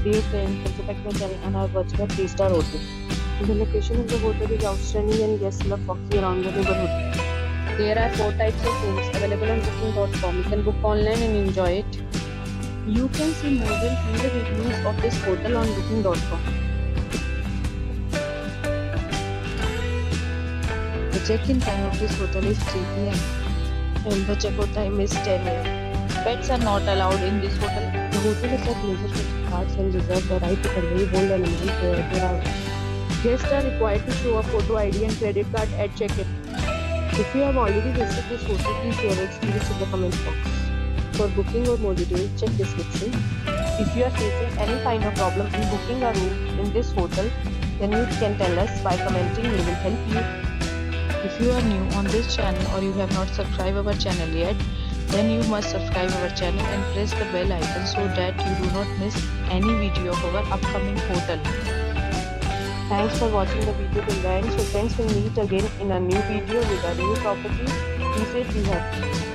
Dear friends, welcome back to my channel and I am watching a 3-star hotel. The location of the hotel is outstanding and guests love walking around the neighborhood. There are 4 types of rooms available on booking.com. You can book online and enjoy it. You can see more than 100 reviews of this hotel on booking.com. The check-in time of this hotel is 3 p.m. and the check-out time is 10 a.m. Pets are not allowed in this hotel. The hotel accepts major credit cards and reserves the right to convey hold an amount prior to arrival. Guests are required to show a photo ID and credit card at check-in. If you have already visited this hotel, please share your experience in the comment box. For booking or more details, check description. If you are facing any kind of problem in booking a room in this hotel, then you can tell us by commenting. We will help you. If you are new on this channel or you have not subscribed our channel yet, then you must subscribe our channel and press the bell icon so that you do not miss any video of our upcoming hotel. Thanks for watching the video till the end. So friends, will meet again in a new video with a new property. Be safe, be happy.